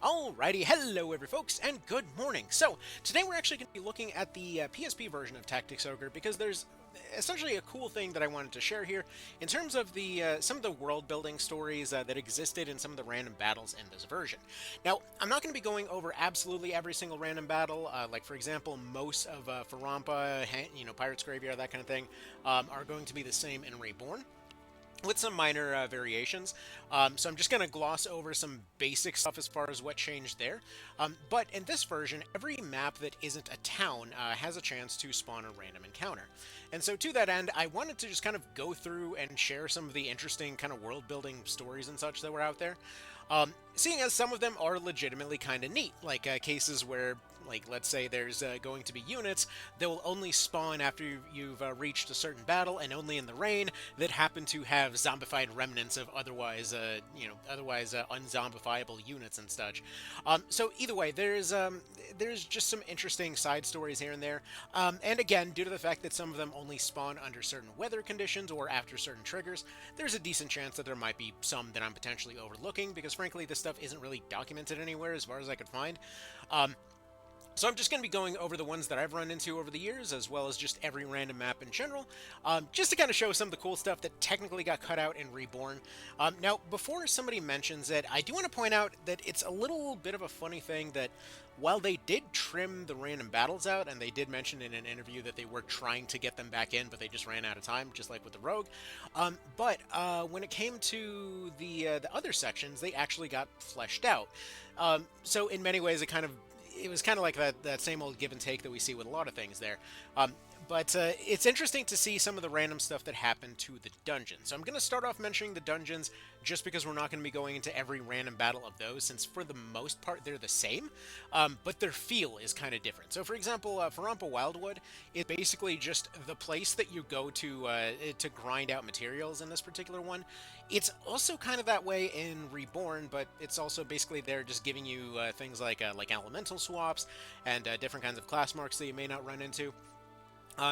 Alrighty, hello every folks, and good morning. So, today we're actually going to be looking at the PSP version of Tactics Ogre because there's essentially a cool thing that I wanted to share here in terms of the some of the world building stories that existed in some of the random battles in this version. Now, I'm not going to be going over absolutely every single random battle, like for example, most of Farampa, Pirate's Graveyard, that kind of thing, are going to be the same in Reborn, with some minor variations. So I'm just going to gloss over some basic stuff as far as what changed there. But in this version, every map that isn't a town has a chance to spawn a random encounter. And so to that end, I wanted to just kind of go through and share some of the interesting kind of world building stories and such that were out there. Seeing as some of them are legitimately kind of neat, like cases where, like, let's say there's going to be units that will only spawn after you've reached a certain battle, and only in the rain, that happen to have zombified remnants of otherwise unzombifiable units and such. So either way, there's just some interesting side stories here and there. And again, due to the fact that some of them only spawn under certain weather conditions or after certain triggers, there's a decent chance that there might be some that I'm potentially overlooking, because frankly, this stuff isn't really documented anywhere as far as I could find. So I'm just going to be going over the ones that I've run into over the years, as well as just every random map in general, just to kind of show some of the cool stuff that technically got cut out in Reborn. Now, before somebody mentions it, I do want to point out that it's a little bit of a funny thing that while they did trim the random battles out, and they did mention in an interview that they were trying to get them back in, but they just ran out of time, just like with the Rogue. But when it came to the other sections, they actually got fleshed out. So in many ways, it was kind of like that same old give and take that we see with a lot of things there. But it's interesting to see some of the random stuff that happened to the dungeons. So I'm going to start off mentioning the dungeons just because we're not going to be going into every random battle of those, since for the most part they're the same, but their feel is kind of different. So for example, Farampa Wildwood is basically just the place that you go to grind out materials in this particular one. It's also kind of that way in Reborn, but it's also basically there just giving you things like elemental swaps and different kinds of class marks that you may not run into.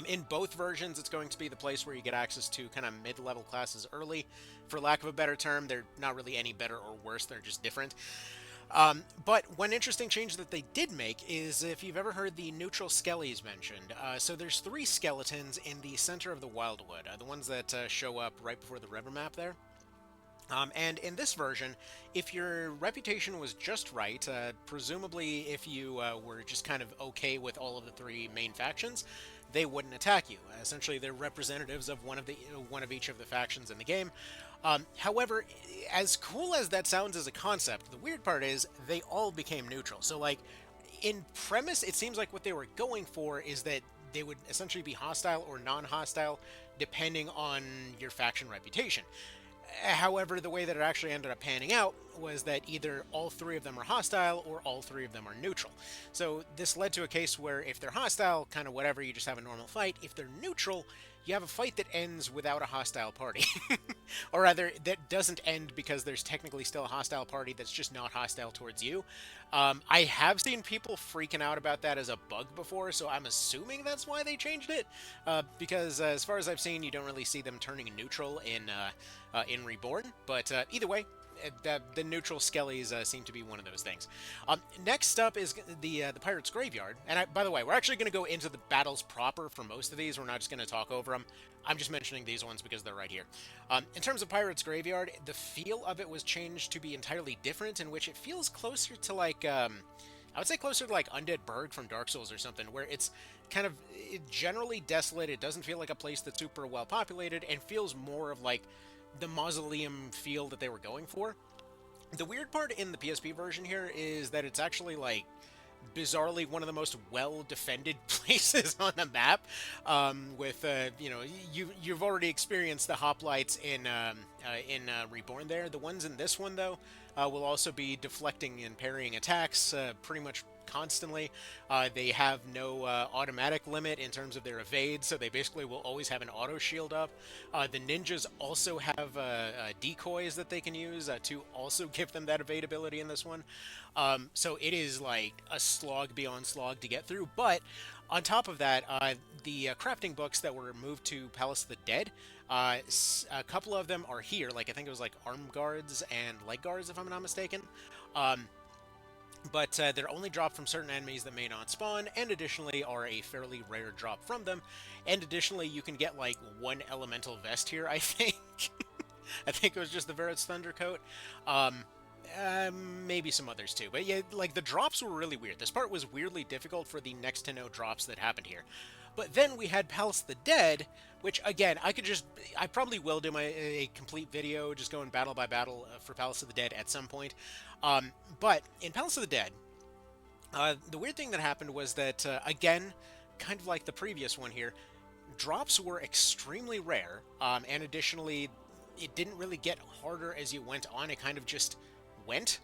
In both versions, it's going to be the place where you get access to kind of mid-level classes early. For lack of a better term, they're not really any better or worse, they're just different. But one interesting change that they did make is, if you've ever heard the neutral skellies mentioned, so there's 3 skeletons in the center of the Wildwood, the ones that show up right before the river map there. And in this version, if your reputation was just right, presumably if you were just kind of okay with all of the 3 main factions, they wouldn't attack you. Essentially, they're representatives of one of each of the factions in the game. However, as cool as that sounds as a concept, the weird part is they all became neutral. So, like, in premise, it seems like what they were going for is that they would essentially be hostile or non-hostile, depending on your faction reputation. However, the way that it actually ended up panning out was that either all 3 of them are hostile or all 3 of them are neutral. So this led to a case where if they're hostile, kind of whatever, you just have a normal fight. If they're neutral, you have a fight that ends without a hostile party. Or rather, that doesn't end because there's technically still a hostile party that's just not hostile towards you. I have seen people freaking out about that as a bug before, so I'm assuming that's why they changed it. Because as far as I've seen, you don't really see them turning neutral in Reborn. But either way, the neutral skellies seem to be one of those things. Next up is the Pirate's Graveyard. And by the way, we're actually going to go into the battles proper for most of these. We're not just going to talk over them. I'm just mentioning these ones because they're right here. In terms of Pirate's Graveyard, the feel of it was changed to be entirely different, in which it feels closer to like, I would say closer to like Undead Burg from Dark Souls or something, where it's kind of generally desolate. It doesn't feel like a place that's super well populated, and feels more of like the mausoleum feel that they were going for. The weird part in the PSP version here is that it's actually, like, bizarrely one of the most well-defended places on the map. You've already experienced the hoplites in Reborn there. The ones in this one, though, will also be deflecting and parrying attacks pretty much constantly. They have no automatic limit in terms of their evade, so they basically will always have an auto shield up. The ninjas also have decoys that they can use to also give them that evade ability in this one. So it is like a slog beyond slog to get through, but on top of that, the crafting books that were moved to Palace of the Dead, a couple of them are here. Like, I think it was like arm guards and leg guards, if I'm not mistaken. but they're only dropped from certain enemies that may not spawn, and additionally are a fairly rare drop from them. And additionally, you can get like one elemental vest here, I think. I think it was just the Verit's Thundercoat. Um, Maybe some others too. But yeah, like the drops were really weird. This part was weirdly difficult for the next to no drops that happened here. But then we had Palace of the Dead, which again, I probably will do a complete video just going battle by battle for Palace of the Dead at some point. But in Palace of the Dead, the weird thing that happened was that, again, kind of like the previous one here, drops were extremely rare, and additionally, it didn't really get harder as you went on. It kind of just went.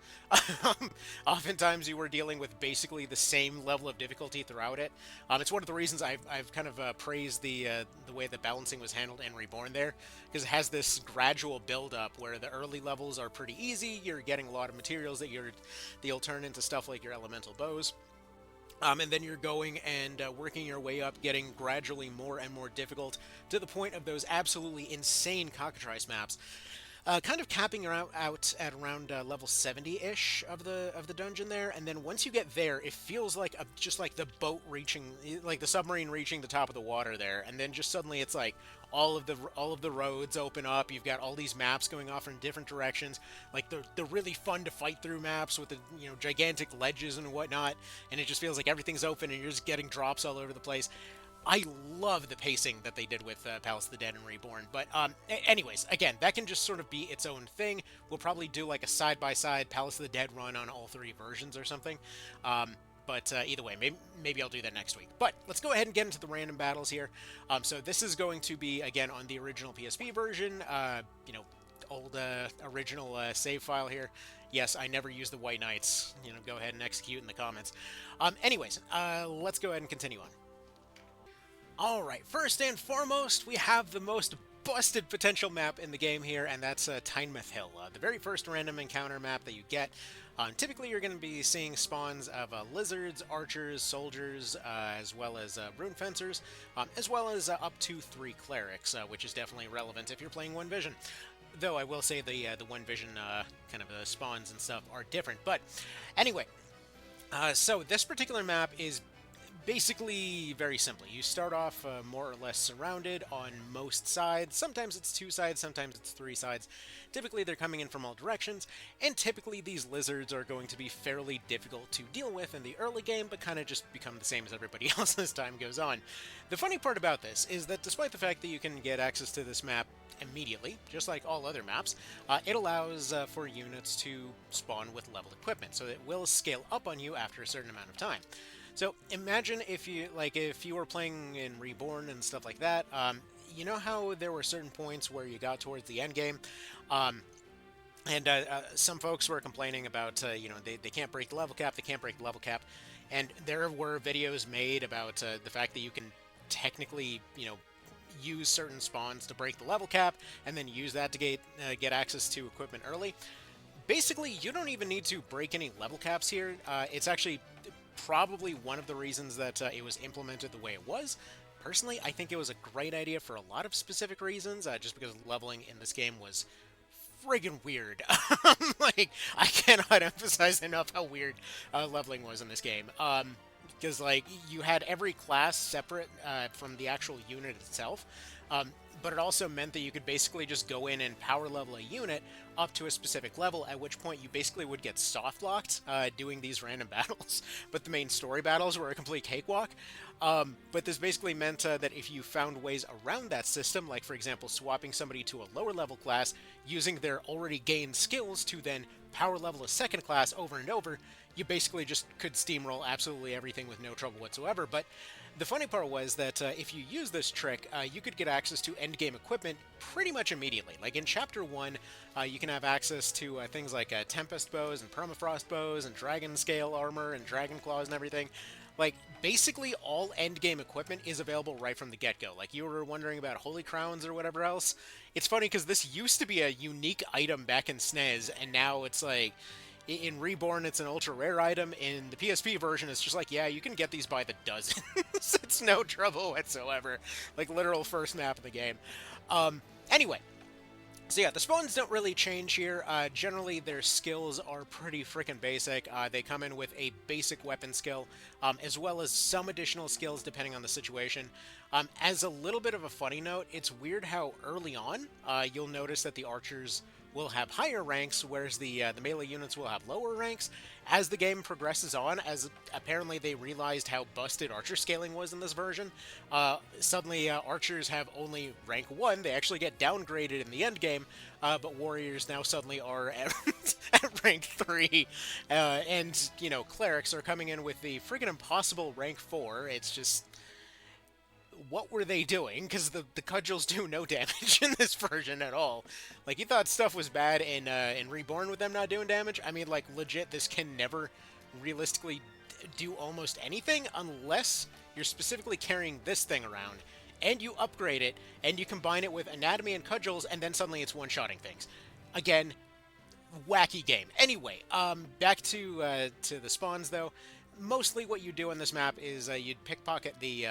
Oftentimes, you were dealing with basically the same level of difficulty throughout it. It's one of the reasons I've kind of praised the way the balancing was handled in Reborn there, because it has this gradual build up where the early levels are pretty easy. You're getting a lot of materials that you'll turn into stuff like your elemental bows. And then you're going and working your way up, getting gradually more and more difficult to the point of those absolutely insane cockatrice maps. Kind of capping out at around level 70-ish of the dungeon there, and then once you get there, it feels like just like the boat reaching, like the submarine reaching the top of the water there, and then just suddenly it's like all of the roads open up. You've got all these maps going off in different directions, like the really fun to fight through maps with the gigantic ledges and whatnot, and it just feels like everything's open and you're just getting drops all over the place. I love the pacing that they did with Palace of the Dead and Reborn. But anyways, again, that can just sort of be its own thing. We'll probably do like a side-by-side Palace of the Dead run on all three versions or something. But either way, maybe I'll do that next week. But let's go ahead and get into the random battles here. So this is going to be, again, on the original PSP version. Old original save file here. Yes, I never use the White Knights. Go ahead and execute in the comments. Anyways, let's go ahead and continue on. Alright, first and foremost, we have the most busted potential map in the game here, and that's Tynemouth Hill, the very first random encounter map that you get. Typically, you're going to be seeing spawns of lizards, archers, soldiers, as well as rune fencers, as well as up to 3 clerics, which is definitely relevant if you're playing One Vision. Though I will say the One Vision kind of spawns and stuff are different. But anyway, so this particular map is basically very simply. You start off more or less surrounded on most sides. Sometimes it's 2 sides, sometimes it's 3 sides. Typically they're coming in from all directions, and typically these lizards are going to be fairly difficult to deal with in the early game, but kind of just become the same as everybody else as time goes on. The funny part about this is that despite the fact that you can get access to this map immediately, just like all other maps, it allows for units to spawn with level equipment, so it will scale up on you after a certain amount of time. So imagine if you were playing in Reborn and stuff like that. You know how there were certain points where you got towards the end game, and some folks were complaining about they can't break the level cap, and there were videos made about the fact that you can technically use certain spawns to break the level cap, and then use that to get access to equipment early. Basically, you don't even need to break any level caps here. It's actually probably one of the reasons that it was implemented the way it was. Personally, I think it was a great idea for a lot of specific reasons, just because leveling in this game was friggin' weird. Like, I cannot emphasize enough how weird leveling was in this game. Because, like, you had every class separate from the actual unit itself. But it also meant that you could basically just go in and power level a unit up to a specific level, at which point you basically would get soft-locked doing these random battles, but the main story battles were a complete cakewalk. But this basically meant that if you found ways around that system, like for example swapping somebody to a lower level class, using their already gained skills to then power level a second class over and over, you basically just could steamroll absolutely everything with no trouble whatsoever. But the funny part was that if you use this trick, you could get access to endgame equipment pretty much immediately. Like in Chapter 1, you can have access to things like Tempest bows and Permafrost bows and Dragon Scale armor and Dragon Claws and everything. Like, basically all endgame equipment is available right from the get-go. Like, you were wondering about Holy Crowns or whatever else. It's funny because this used to be a unique item back in SNES, and now it's like, in Reborn, it's an ultra-rare item. In the PSP version, it's just like, yeah, you can get these by the dozens. It's no trouble whatsoever. Like, literal first map of the game. Anyway, So yeah, the spawns don't really change here. Generally, their skills are pretty freaking basic. They come in with a basic weapon skill, as well as some additional skills depending on the situation. As a little bit of a funny note, it's weird how early on you'll notice that the archers will have higher ranks, whereas the melee units will have lower ranks. As the game progresses on, as apparently they realized how busted archer scaling was in this version, suddenly archers have only rank 1. They actually get downgraded in the end game, but warriors now suddenly are at, at rank 3. And, you know, clerics are coming in with the friggin' impossible rank 4. It's just what were they doing? Because the cudgels do no damage in this version at all. Like, you thought stuff was bad in Reborn with them not doing damage? I mean, like, legit, this can never realistically do almost anything unless you're specifically carrying this thing around, and you upgrade it, and you combine it with anatomy and cudgels, and then suddenly it's one-shotting things. Again, wacky game. Anyway, back to the spawns, though. Mostly what you do on this map is you'd pickpocket the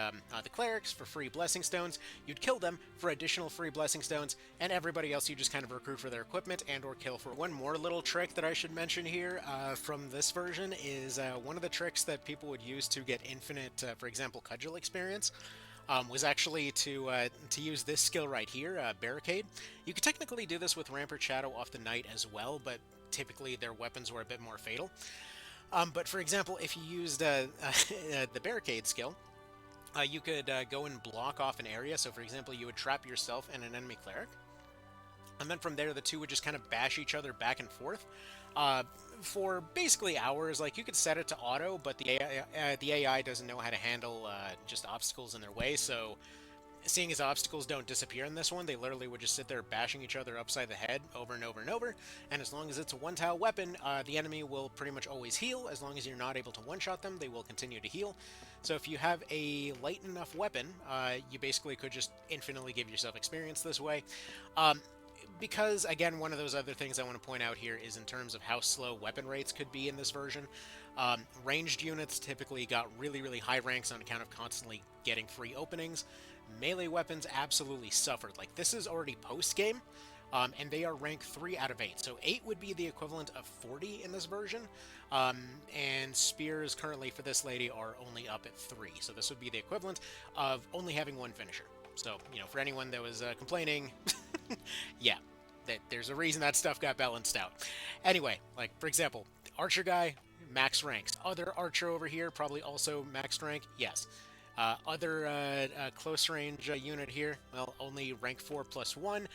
clerics for free blessing stones, you'd kill them for additional free blessing stones, and everybody else you just kind of recruit for their equipment and or kill for. One more little trick that I should mention here from this version is one of the tricks that people would use to get infinite, for example, cudgel experience. Was actually to use this skill right here, Barricade. You could technically do this with Rampart Shadow off the Knight as well, but typically their weapons were a bit more fatal. But for example, if you used the Barricade skill, you could go and block off an area. So for example, you would trap yourself and an enemy cleric. And then from there, the two would just kind of bash each other back and forth for basically hours. Like, you could set it to auto, but the AI doesn't know how to handle just obstacles in their way. So seeing as obstacles don't disappear in this one, they literally would just sit there bashing each other upside the head over and over and over. And as long as it's a one-tile weapon, the enemy will pretty much always heal. As long as you're not able to one-shot them, they will continue to heal. So if you have a light enough weapon, you basically could just infinitely give yourself experience this way. Because, again, one of those other things I want to point out here is in terms of how slow weapon rates could be in this version. Ranged units typically got really, really high ranks on account of constantly getting free openings. Melee weapons absolutely suffered. Like, this is already post-game, and they are rank 3 out of 8. So 8 would be the equivalent of 40 in this version, and spears currently for this lady are only up at 3. So this would be the equivalent of only having one finisher. So, you know, for anyone that was complaining, yeah, there's a reason that stuff got balanced out. Anyway, like, for example, archer guy, max ranks. Other archer over here, probably also maxed rank, yes. Other close range unit here, well, only rank 4 plus 1.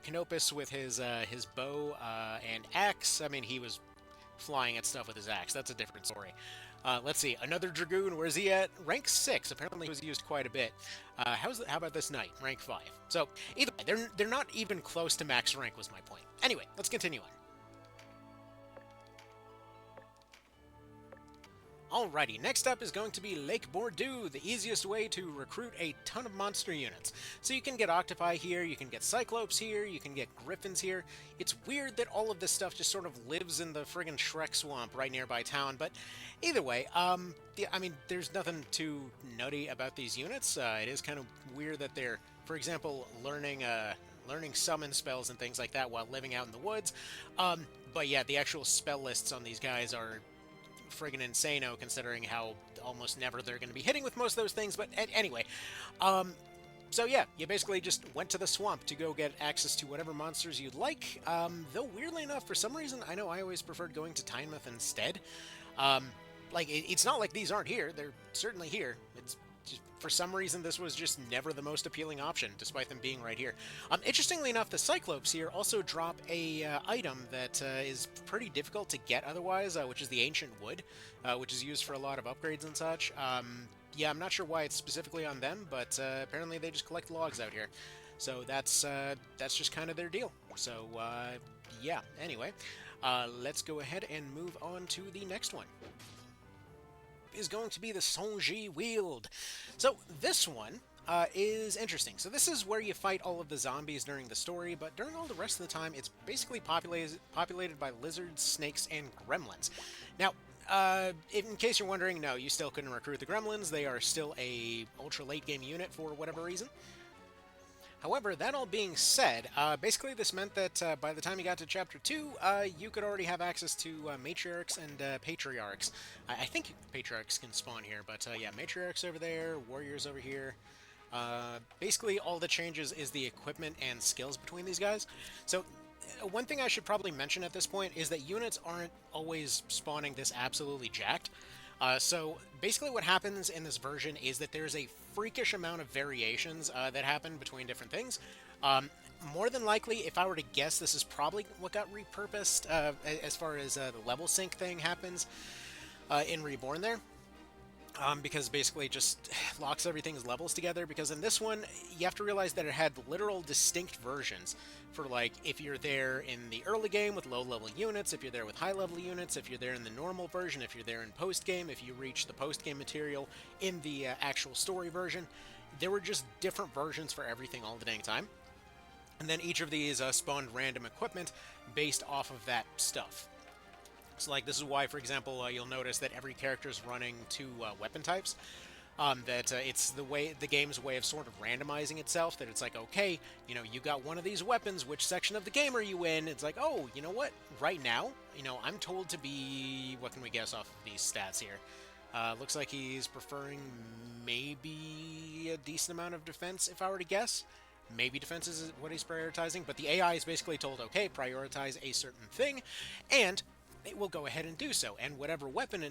Canopus with his bow and axe. I mean, he was flying at stuff with his axe. That's a different story. Let's see, another Dragoon, where's he at? Rank 6, apparently he was used quite a bit. How about this Knight? Rank 5. So, either way, they're not even close to max rank was my point. Anyway, let's continue on. Alrighty, next up is going to be Lake Bordeaux, the easiest way to recruit a ton of monster units. So you can get Octopi here, you can get Cyclopes here, you can get Griffins here. It's weird that all of this stuff just sort of lives in the friggin' Shrek swamp right nearby town, but either way, I mean, there's nothing too nutty about these units. It is kind of weird that they're, for example, learning summon spells and things like that while living out in the woods. But yeah, the actual spell lists on these guys are friggin' insano, considering how almost never they're going to be hitting with most of those things. But anyway, so yeah, you basically just went to the swamp to go get access to whatever monsters you'd like. Though weirdly enough, for some reason, I know I always preferred going to Tynemouth instead. Like, it's not like these aren't here. They're certainly here. It's just, for some reason, this was just never the most appealing option, despite them being right here. Interestingly enough, the Cyclopes here also drop a item that is pretty difficult to get otherwise, which is the Ancient Wood, which is used for a lot of upgrades and such. Yeah, I'm not sure why it's specifically on them, but apparently they just collect logs out here. So that's just kind of their deal. So, yeah, anyway, let's go ahead and move on to the next one. Is going to be the Sonji Wield. So this one is interesting. So this is where you fight all of the zombies during the story, but during all the rest of the time, it's basically populated by lizards, snakes, and gremlins. Now, in case you're wondering, no, you still couldn't recruit the gremlins. They are still a ultra late game unit for whatever reason. However, that all being said, basically this meant that by the time you got to Chapter 2, you could already have access to matriarchs and patriarchs. I think patriarchs can spawn here, but yeah, matriarchs over there, warriors over here. Basically, all that changes is the equipment and skills between these guys. So, one thing I should probably mention at this point is that units aren't always spawning this absolutely jacked. So basically what happens in this version is that there's a freakish amount of variations that happen between different things. More than likely, if I were to guess, this is probably what got repurposed as far as the level sync thing happens in Reborn there. Because basically it just locks everything's levels together, because in this one you have to realize that it had literal distinct versions for, like, if you're there in the early game with low level units, if you're there with high level units, if you're there in the normal version, if you're there in post game, if you reach the post game material in the actual story version. There were just different versions for everything all the dang time, and then each of these spawned random equipment based off of that stuff. So, like, this is why, for example, you'll notice that every character is running two weapon types. It's the game's way of sort of randomizing itself. That it's like, okay, you know, you got one of these weapons. Which section of the game are you in? It's like, oh, you know what? Right now, you know, I'm told to be. What can we guess off of these stats here? Looks like he's preferring maybe a decent amount of defense, if I were to guess. Maybe defense is what he's prioritizing, but the AI is basically told, okay, prioritize a certain thing, and it will go ahead and do so. And whatever weapon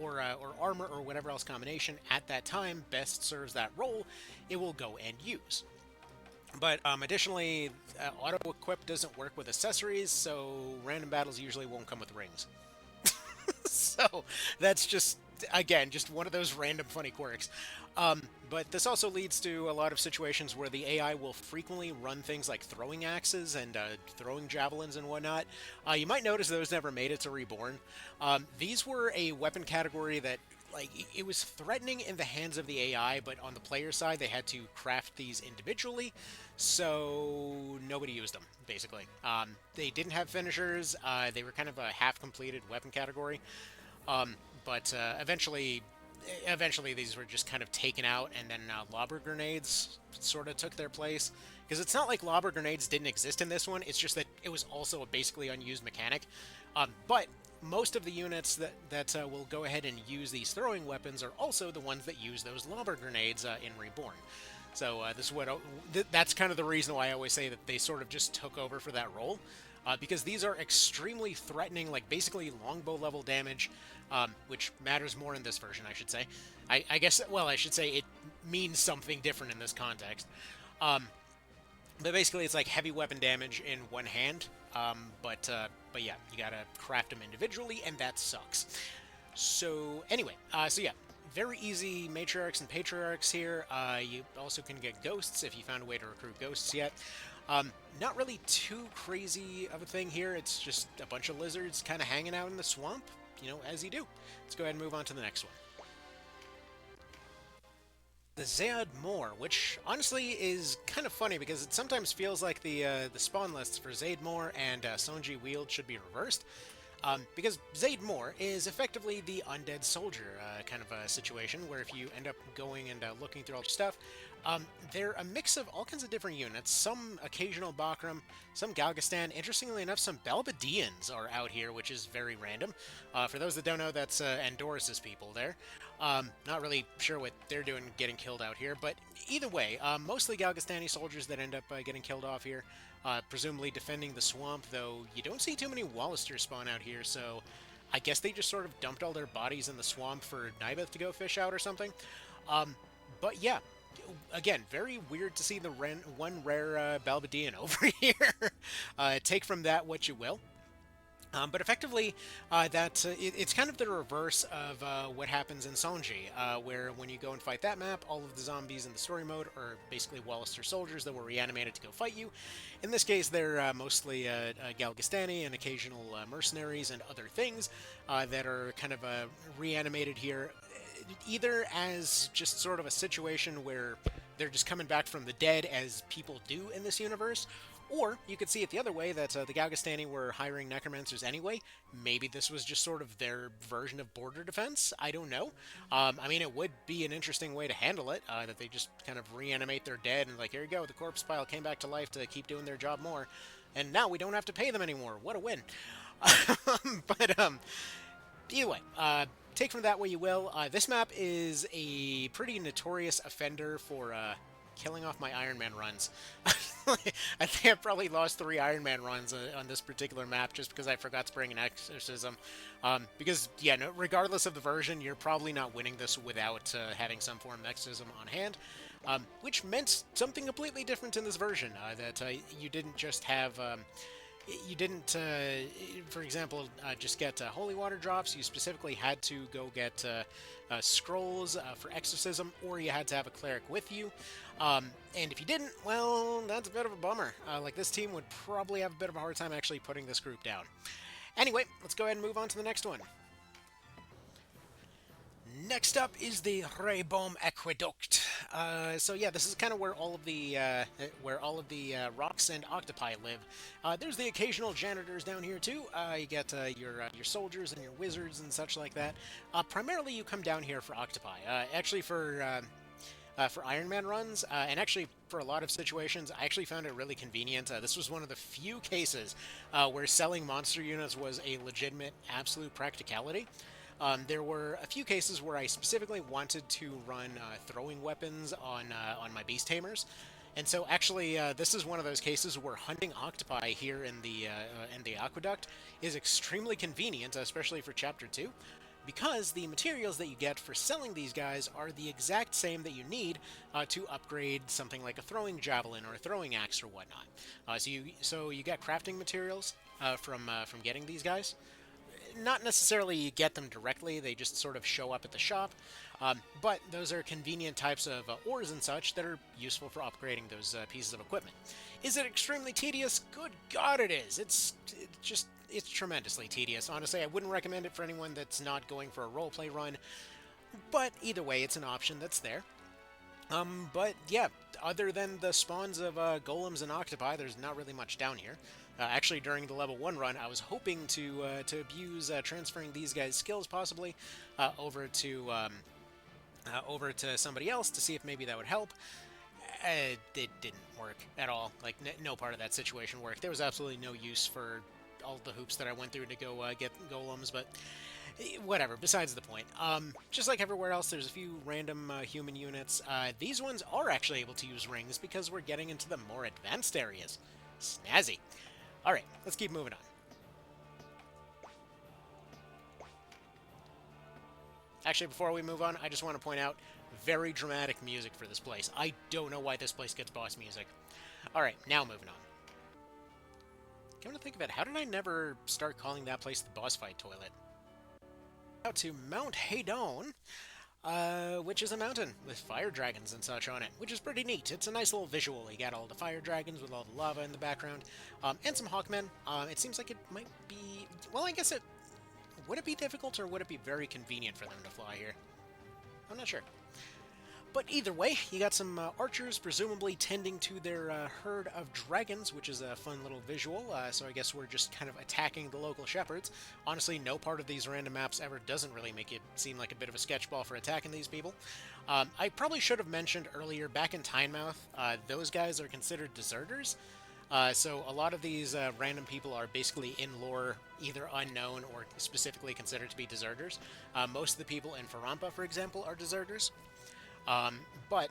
or armor or whatever else combination at that time best serves that role, it will go and use. But additionally, auto-equip doesn't work with accessories, so random battles usually won't come with rings. So that's just, again, just one of those random funny quirks. But this also leads to a lot of situations where the AI will frequently run things like throwing axes and throwing javelins and whatnot. You might notice those never made it to Reborn. These were a weapon category that, like, it was threatening in the hands of the AI, but on the player side, they had to craft these individually, so nobody used them, basically. They didn't have finishers. They were kind of a half-completed weapon category. But eventually these were just kind of taken out, and then lobber grenades sort of took their place. Because it's not like lobber grenades didn't exist in this one, it's just that it was also a basically unused mechanic. But most of the units that will go ahead and use these throwing weapons are also the ones that use those lobber grenades in Reborn. So this is what that's kind of the reason why I always say that they sort of just took over for that role. Because these are extremely threatening, like basically longbow level damage, which matters more in this version, I should say. I guess, well, I should say it means something different in this context. But basically it's like heavy weapon damage in one hand, but yeah, you gotta craft them individually, and that sucks. So anyway, so yeah, very easy matriarchs and patriarchs here. You also can get ghosts if you found a way to recruit ghosts yet. Not really too crazy of a thing here. It's just a bunch of lizards kind of hanging out in the swamp, you know, as you do. Let's go ahead and move on to the next one. The Zayad Moor, which honestly is kind of funny because it sometimes feels like the spawn lists for Zaid Moor and Sonji Wield should be reversed. Because Zaid Moor is effectively the undead soldier kind of a situation, where if you end up going and looking through all your stuff, they're a mix of all kinds of different units, some occasional Bakram, some Galgastan. Interestingly enough, some Balbadians are out here, which is very random. For those that don't know, that's Andorus' people there. Not really sure what they're doing getting killed out here, but either way, mostly Galgastani soldiers that end up getting killed off here. Presumably defending the swamp, though you don't see too many Wallisters spawn out here, so I guess they just sort of dumped all their bodies in the swamp for Nibeth to go fish out or something. But yeah, again, very weird to see the one rare Balbadian over here. Take from that what you will. But effectively, it's kind of the reverse of what happens in Sonji, where when you go and fight that map, all of the zombies in the story mode are basically Wallister soldiers that were reanimated to go fight you. In this case, they're mostly Galgastani and occasional mercenaries and other things that are kind of reanimated here, either as just sort of a situation where they're just coming back from the dead, as people do in this universe, Or you could see it the other way, that the Galgastani were hiring necromancers anyway. Maybe this was just sort of their version of border defense. I don't know. I mean, it would be an interesting way to handle it, that they just kind of reanimate their dead and like, here you go, the corpse pile came back to life to keep doing their job more. And now we don't have to pay them anymore. What a win. But either way, take from that what you will. This map is a pretty notorious offender for killing off my Iron Man runs. I think I've probably lost 3 Iron Man runs on this particular map just because I forgot to bring an exorcism. Because, yeah, no, regardless of the version, you're probably not winning this without having some form of exorcism on hand. Which meant something completely different in this version, that you didn't just have... you didn't, for example, just get holy water drops. You specifically had to go get scrolls for exorcism, or you had to have a cleric with you. And if you didn't, well, that's a bit of a bummer. Like, this team would probably have a bit of a hard time actually putting this group down. Anyway, let's go ahead and move on to the next one. Next up is the Reborn Aqueduct. So yeah, this is kind of where all of the rocks and octopi live. There's the occasional janitors down here too. You get your soldiers and your wizards and such like that. Primarily, you come down here for octopi. Actually, for Iron Man runs, and actually for a lot of situations, I actually found it really convenient. This was one of the few cases where selling monster units was a legitimate, absolute practicality. There were a few cases where I specifically wanted to run throwing weapons on my beast tamers, and so actually this is one of those cases where hunting octopi here in the aqueduct is extremely convenient, especially for Chapter 2, because the materials that you get for selling these guys are the exact same that you need to upgrade something like a throwing javelin or a throwing axe or whatnot. So you get crafting materials from getting these guys. Not necessarily you get them directly, they just sort of show up at the shop, but those are convenient types of ores and such that are useful for upgrading those pieces of equipment. Is it extremely tedious? Good God, it is! It's tremendously tedious. Honestly, I wouldn't recommend it for anyone that's not going for a roleplay run, but either way, it's an option that's there. But yeah, other than the spawns of golems and octopi, there's not really much down here. Actually, during the level 1 run, I was hoping to abuse transferring these guys' skills possibly over to somebody else to see if maybe that would help. It didn't work at all. Like, no part of that situation worked. There was absolutely no use for all the hoops that I went through to go get golems, but whatever, besides the point. Just like everywhere else, there's a few random human units. These ones are actually able to use rings because we're getting into the more advanced areas. Snazzy. Alright, let's keep moving on. Actually, before we move on, I just want to point out, very dramatic music for this place. I don't know why this place gets boss music. Alright, now moving on. Come to think of it, how did I never start calling that place the boss fight toilet? Out to Mount Hedon, which is a mountain with fire dragons and such on it, which is pretty neat. It's a nice little visual. You got all the fire dragons with all the lava in the background, and some hawkmen. It seems like it might be... Well, I guess it... Would it be difficult, or would it be very convenient for them to fly here? I'm not sure. But either way, you got some archers, presumably tending to their herd of dragons, which is a fun little visual, so I guess we're just kind of attacking the local shepherds. Honestly, no part of these random maps ever doesn't really make it seem like a bit of a sketchball for attacking these people. I probably should have mentioned earlier, back in Tynemouth, those guys are considered deserters. So a lot of these random people are basically in lore either unknown or specifically considered to be deserters. Most of the people in Farampa, for example, are deserters. But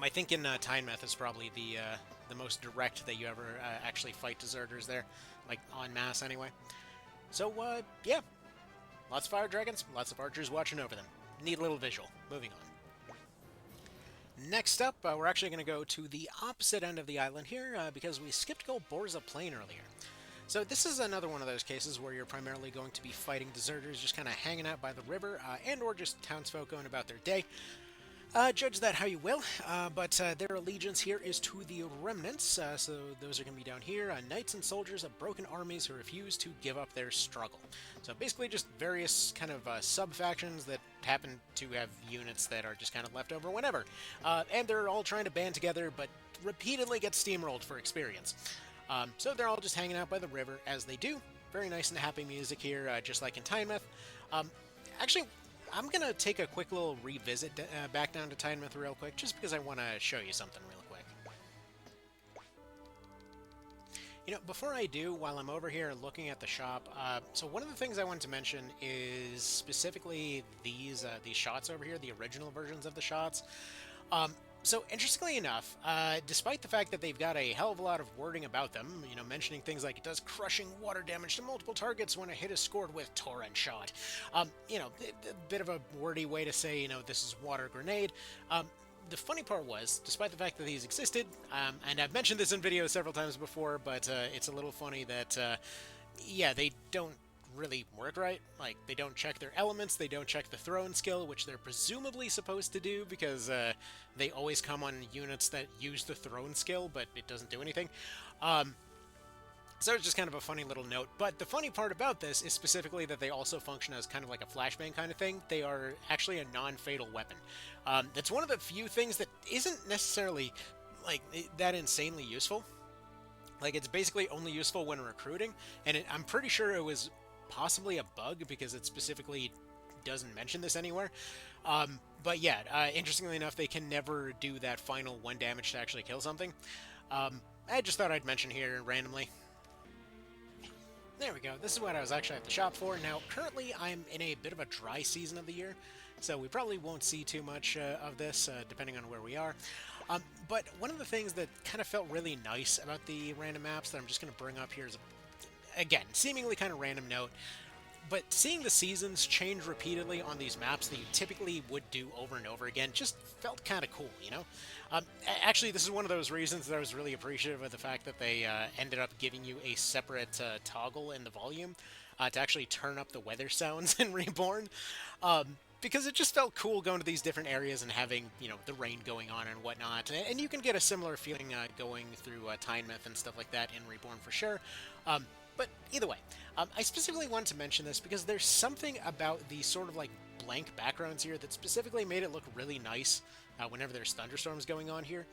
I think in Tynemouth is probably the most direct that you ever actually fight deserters there, like en masse anyway. So yeah, lots of fire dragons, lots of archers watching over them. Neat little visual. Moving on. Next up, we're actually going to go to the opposite end of the island here because we skipped Golborza Plain earlier. So this is another one of those cases where you're primarily going to be fighting deserters, just kind of hanging out by the river, and or just townsfolk going about their day. Judge that how you will, but their allegiance here is to the remnants, so those are going to be down here, knights and soldiers of broken armies who refuse to give up their struggle. So basically just various kind of sub-factions that happen to have units that are just kind of left over whenever. And they're all trying to band together, but repeatedly get steamrolled for experience. So they're all just hanging out by the river, as they do. Very nice and happy music here, just like in Tynemouth. Actually, I'm going to take a quick little revisit back down to Tynemouth real quick, just because I want to show you something real quick. You know, before I do, while I'm over here looking at the shop, so one of the things I wanted to mention is specifically these shots over here, the original versions of the shots. So interestingly enough, despite the fact that they've got a hell of a lot of wording about them, you know, mentioning things like it does crushing water damage to multiple targets when a hit is scored with torrent shot. You know, a bit of a wordy way to say, you know, this is water grenade. The funny part was, despite the fact that these existed, and I've mentioned this in videos several times before, but it's a little funny that, yeah, they don't really work right. Like, they don't check their elements, they don't check the thrown skill, which they're presumably supposed to do, because they always come on units that use the thrown skill, but it doesn't do anything. So it's just kind of a funny little note. But the funny part about this is specifically that they also function as kind of like a flashbang kind of thing. They are actually a non-fatal weapon. That's one of the few things that isn't necessarily like that insanely useful. Like, it's basically only useful when recruiting, and I'm pretty sure it was possibly a bug because it specifically doesn't mention this anywhere. But yeah, interestingly enough, they can never do that final 1 damage to actually kill something. I just thought I'd mention here randomly. There we go. This is what I was actually at the shop for. Now, currently, I'm in a bit of a dry season of the year, so we probably won't see too much of this, depending on where we are. But one of the things that kind of felt really nice about the random maps that I'm just going to bring up here is, again, seemingly kind of random note, but seeing the seasons change repeatedly on these maps that you typically would do over and over again just felt kind of cool, you know? Actually, this is one of those reasons that I was really appreciative of the fact that they ended up giving you a separate toggle in the volume to actually turn up the weather sounds in Reborn. Because it just felt cool going to these different areas and having, you know, the rain going on and whatnot. And you can get a similar feeling going through Tynemouth and stuff like that in Reborn for sure. But either way, I specifically wanted to mention this because there's something about the sort of like blank backgrounds here that specifically made it look really nice whenever there's thunderstorms going on here.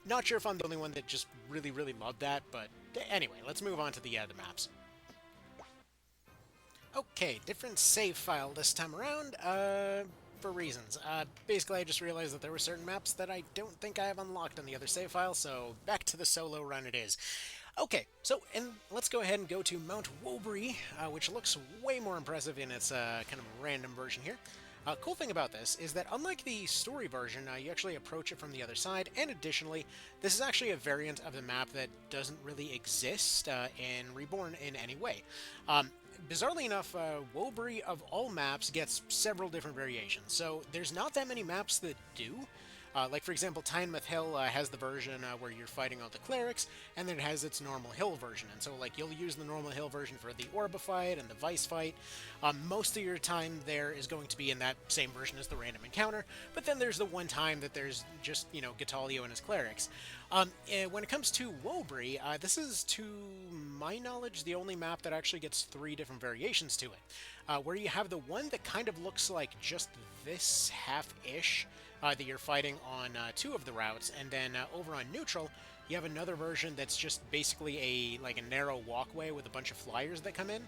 Not sure if I'm the only one that just really, really loved that, but anyway, let's move on to the maps. Okay, different save file this time around, for reasons. Basically, I just realized that there were certain maps that I don't think I have unlocked on the other save file, so back to the solo run it is. Okay, so let's go ahead and go to Mount Wobury, which looks way more impressive in its kind of random version here. Cool thing about this is that unlike the story version, you actually approach it from the other side, and additionally, this is actually a variant of the map that doesn't really exist in Reborn in any way. Bizarrely enough, Wobury of all maps gets several different variations, so there's not that many maps that do. Like, for example, Tynemouth Hill has the version where you're fighting all the clerics, and then it has its normal hill version. And so, like, you'll use the normal hill version for the Orba fight and the Vice fight. Most of your time there is going to be in that same version as the random encounter, but then there's the one time that there's just, you know, Gatalio and his clerics. When it comes to Wobury, this is, to my knowledge, the only map that actually gets 3 different variations to it. Where you have the one that kind of looks like just this half-ish, that you're fighting on 2 of the routes, and then over on neutral, you have another version that's just basically a narrow walkway with a bunch of flyers that come in,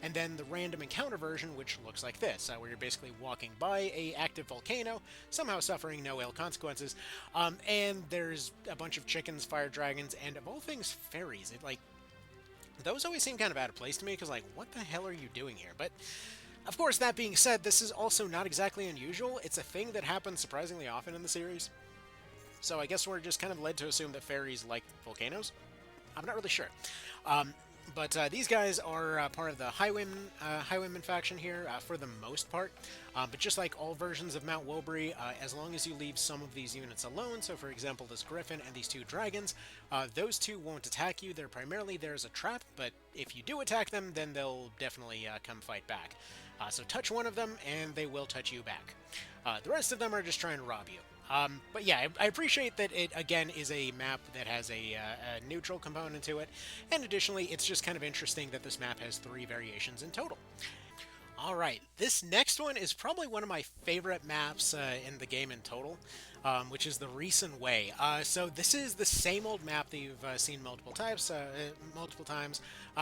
and then the random encounter version, which looks like this, where you're basically walking by a active volcano, somehow suffering no ill consequences, and there's a bunch of chickens, fire dragons, and of all things, fairies. Those always seem kind of out of place to me, because, like, what the hell are you doing here? But of course, that being said, this is also not exactly unusual. It's a thing that happens surprisingly often in the series. So I guess we're just kind of led to assume that fairies like volcanoes? I'm not really sure. But these guys are part of the Highwaymen faction here, for the most part. But just like all versions of Mount Wobury, as long as you leave some of these units alone, so for example this griffin and these 2 dragons, those 2 won't attack you. They're primarily there as a trap, but if you do attack them, then they'll definitely come fight back. So touch one of them, and they will touch you back. The rest of them are just trying to rob you. But yeah, I appreciate that it, again, is a map that has a neutral component to it, and additionally, it's just kind of interesting that this map has 3 variations in total. All right, this next one is probably one of my favorite maps in the game in total, which is the Recent Way. So this is the same old map that you've seen multiple times.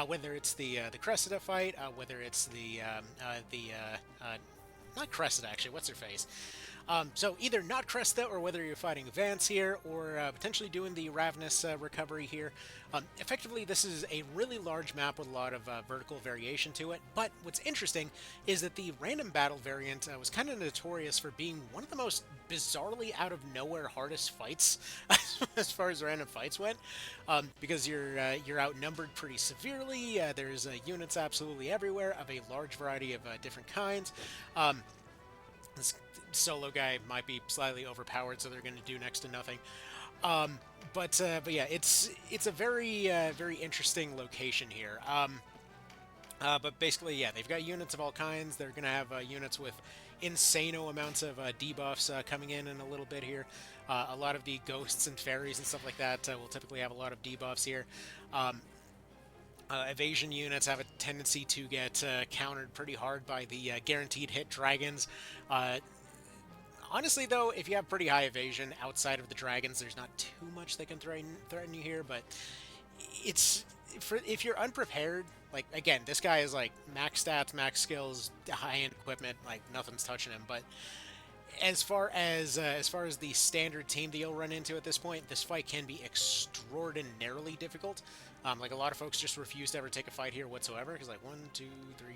Whether it's the Cressida fight, whether it's not Cressida actually. What's her face? So either not Cresta or whether you're fighting Vance here or potentially doing the Ravenous recovery here. Effectively, this is a really large map with a lot of vertical variation to it, but what's interesting is that the random battle variant was kind of notorious for being one of the most bizarrely out of nowhere hardest fights as far as random fights went, because you're outnumbered pretty severely. There's units absolutely everywhere of a large variety of different kinds. This solo guy might be slightly overpowered, so they're going to do next to nothing. But yeah, it's a very interesting location here. But basically, yeah, they've got units of all kinds. They're going to have units with insano amounts of debuffs coming in a little bit here. A lot of the ghosts and fairies and stuff like that will typically have a lot of debuffs here. Evasion units have a tendency to get countered pretty hard by the guaranteed hit dragons. Honestly, though, if you have pretty high evasion outside of the dragons, there's not too much that can threaten you here. But if you're unprepared, like again, this guy is like max stats, max skills, high-end equipment, like nothing's touching him. But as far as the standard team that you'll run into at this point, this fight can be extraordinarily difficult. Like a lot of folks just refuse to ever take a fight here whatsoever because like 1, 2, 3,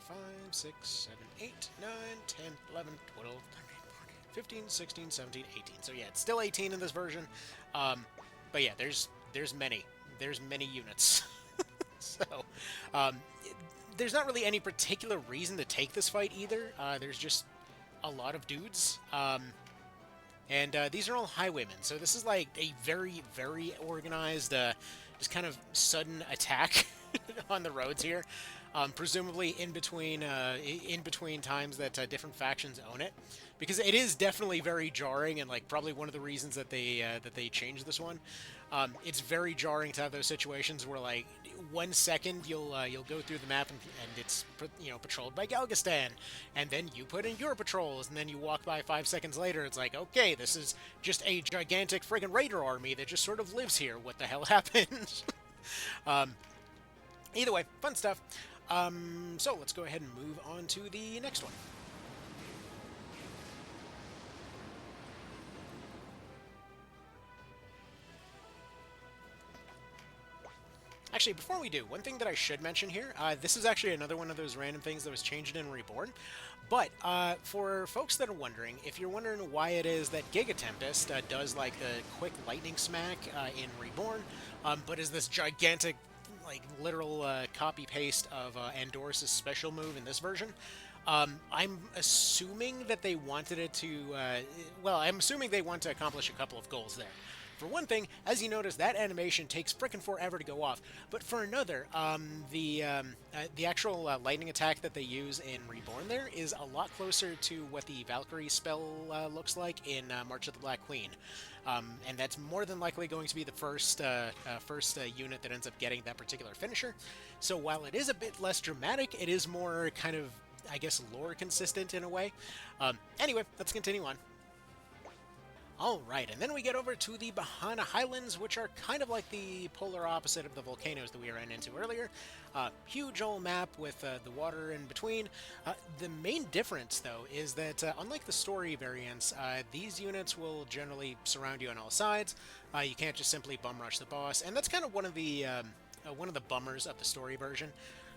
4, 5, 6, 7, 8, 9, 10, 11, 12, 13, 14, 15, 16, 17, 18. So yeah, it's still 18 in this version. But yeah, there's many units. So there's not really any particular reason to take this fight either. There's just a lot of dudes. And these are all highwaymen, so this is like a very organized, just kind of sudden attack on the roads here. Presumably in between times that different factions own it, because it is definitely very jarring, and like probably one of the reasons that they changed this one. It's very jarring to have those situations where like 1 second you'll go through the map and it's patrolled by Galgastan, and then you put in your patrols, and then you walk by 5 seconds later. It's like, okay, this is just a gigantic friggin' raider army that just sort of lives here. What the hell happened? Either way, fun stuff. So let's go ahead and move on to the next one. Actually, before we do, one thing that I should mention here, this is actually another one of those random things that was changed in Reborn. But for folks that are wondering, if you're wondering why it is that Giga Tempest does like the quick lightning smack in Reborn, but is this gigantic, like literal copy-paste of Andorus' special move in this version, I'm assuming that they wanted it to, well, I'm assuming they want to accomplish a couple of goals there. For one thing, as you notice, that animation takes frickin' forever to go off. But for another, the actual lightning attack that they use in Reborn there is a lot closer to what the Valkyrie spell looks like in March of the Black Queen. And that's more than likely going to be the first unit that ends up getting that particular finisher. So while it is a bit less dramatic, it is more kind of, I guess, lore consistent in a way. Anyway, let's continue on. Alright, and then we get over to the Bahana Highlands, which are kind of like the polar opposite of the volcanoes that we ran into earlier. Huge old map with the water in between. The main difference, though, is that unlike the story variants, these units will generally surround you on all sides. You can't just simply bum rush the boss, and that's kind of one of the bummers of the story version.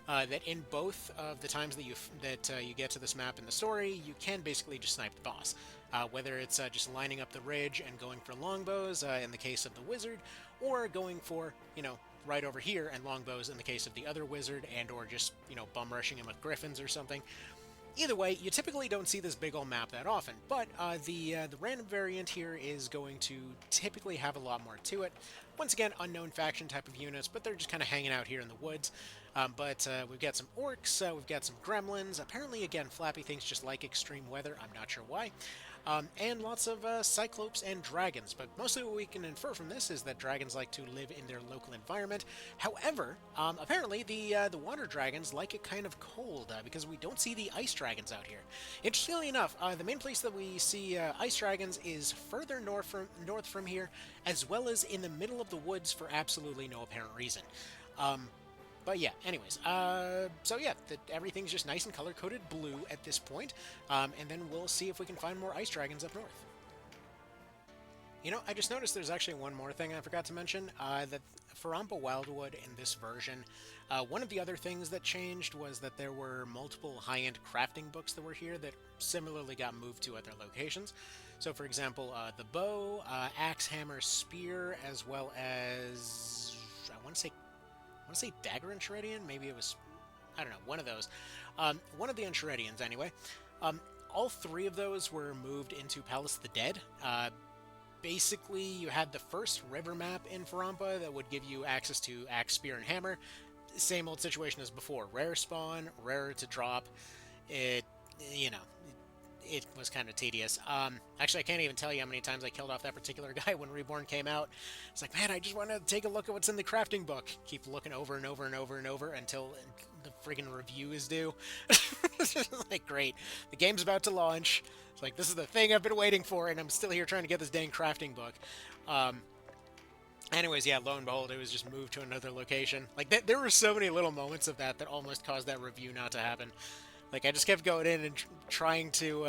That in both of the times that you get to this map in the story, you can basically just snipe the boss. Whether it's just lining up the ridge and going for longbows in the case of the wizard, or going for, right over here and longbows in the case of the other wizard, and or just, bum rushing him with griffins or something. Either way, you typically don't see this big old map that often, but the random variant here is going to typically have a lot more to it. Once again, unknown faction type of units, but they're just kind of hanging out here in the woods. But we've got some orcs, we've got some gremlins. Apparently, again, Flappy things just like extreme weather. I'm not sure why. And lots of cyclopes and dragons. But mostly what we can infer from this is that dragons like to live in their local environment. However, apparently the water dragons like it kind of cold because we don't see the ice dragons out here. Interestingly enough, the main place that we see ice dragons is further north from here, as well as in the middle of the woods for absolutely no apparent reason. But yeah, anyways, so yeah, everything's just nice and color-coded blue at this point, and then we'll see if we can find more ice dragons up north. You know, I just noticed there's actually one more thing I forgot to mention, that for Rampa Wildwood in this version, one of the other things that changed was that there were multiple high-end crafting books that were here that similarly got moved to other locations. So for example, the bow, axe, hammer, spear, as well as, I want to say Dagar and Terenius. Maybe it was, I don't know, one of those. One of the Enchiridians, anyway. All three of those were moved into Palace of the Dead. Basically, you had the first river map in Farampa that would give you access to axe, spear, and hammer. Same old situation as before. Rare spawn, rarer to drop. It was kind of tedious. Actually, I can't even tell you how many times I killed off that particular guy when Reborn came out. It's like, man, I just want to take a look at what's in the crafting book. Keep looking over and over and over and over until the friggin' review is due. Like, great. The game's about to launch. It's like, this is the thing I've been waiting for, and I'm still here trying to get this dang crafting book. Anyways, yeah, lo and behold, it was just moved to another location. Like, there were so many little moments of that almost caused that review not to happen. Like, I just kept going in and trying to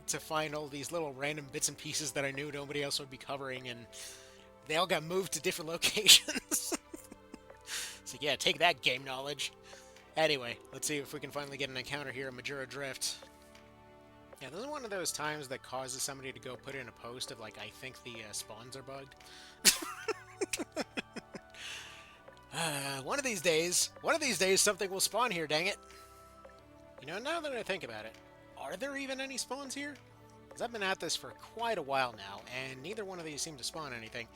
find all these little random bits and pieces that I knew nobody else would be covering, and they all got moved to different locations. So yeah, take that, game knowledge. Anyway, let's see if we can finally get an encounter here at Majura Drift. Yeah, this is one of those times that causes somebody to go put in a post of, like, I think the spawns are bugged. One of these days, something will spawn here, dang it. You know, now that I think about it, are there even any spawns here? Because I've been at this for quite a while now, and neither one of these seem to spawn anything.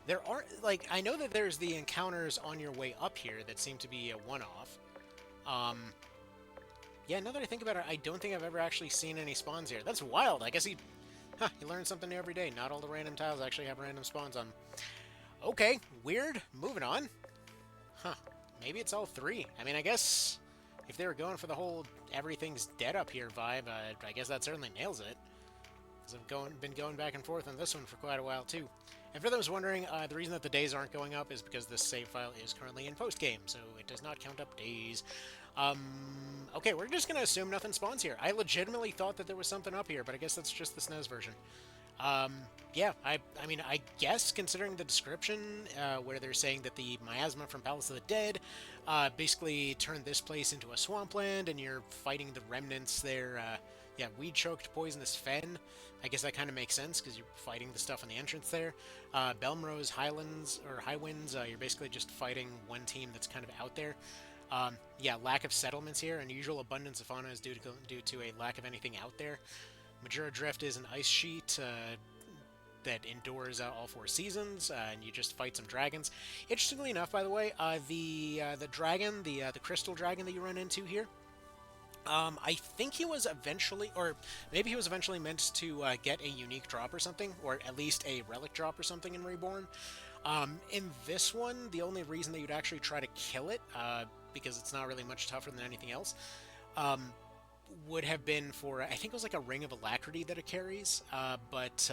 There are, like, I know that there's the encounters on your way up here that seem to be a one-off. Yeah, now that I think about it, I don't think I've ever actually seen any spawns here. That's wild. I guess you learn something new every day. Not all the random tiles actually have random spawns on them. Okay, weird. Moving on. Huh. Maybe it's all three. I mean, I guess if they were going for the whole everything's dead up here vibe, I guess that certainly nails it. Because I've been going back and forth on this one for quite a while, too. And for those wondering, the reason that the days aren't going up is because this save file is currently in post-game, so it does not count up days. Okay, we're just going to assume nothing spawns here. I legitimately thought that there was something up here, but I guess that's just the SNES version. Yeah, I mean, I guess, considering the description, where they're saying that the miasma from Palace of the Dead basically turned this place into a swampland, and you're fighting the remnants there. Yeah, weed-choked poisonous fen. I guess that kind of makes sense, because you're fighting the stuff on the entrance there. Belmrose Highlands, or Highwinds, you're basically just fighting one team that's kind of out there. Yeah, lack of settlements here. Unusual abundance of fauna is due to a lack of anything out there. Majura Drift is an ice sheet that endures all 4 seasons, and you just fight some dragons. Interestingly enough, by the way, the dragon, the crystal dragon that you run into here, I think he was eventually, or maybe he was eventually meant to get a unique drop or something, or at least a relic drop or something in Reborn. In this one, the only reason that you'd actually try to kill it, because it's not really much tougher than anything else, would have been for, I think it was like a Ring of Alacrity that it carries, but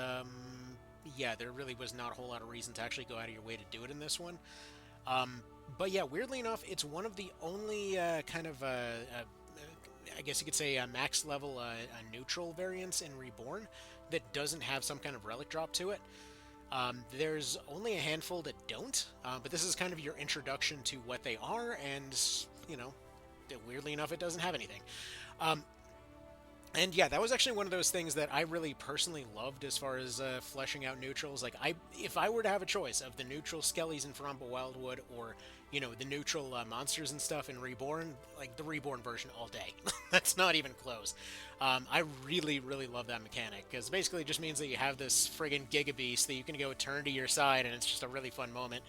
yeah, there really was not a whole lot of reason to actually go out of your way to do it in this one. But yeah, weirdly enough, it's one of the only kind of, I guess you could say, max level neutral variants in Reborn that doesn't have some kind of relic drop to it. There's only a handful that don't, but this is kind of your introduction to what they are, and, you know, weirdly enough, it doesn't have anything. And yeah, that was actually one of those things that I really personally loved as far as fleshing out neutrals. Like, if I were to have a choice of the neutral skellies in Farampa Wildwood, or, you know, the neutral monsters and stuff in Reborn, like, the Reborn version all day. That's not even close. I really, really love that mechanic, because basically it just means that you have this friggin' Gigabeast that you can go turn to your side, and it's just a really fun moment.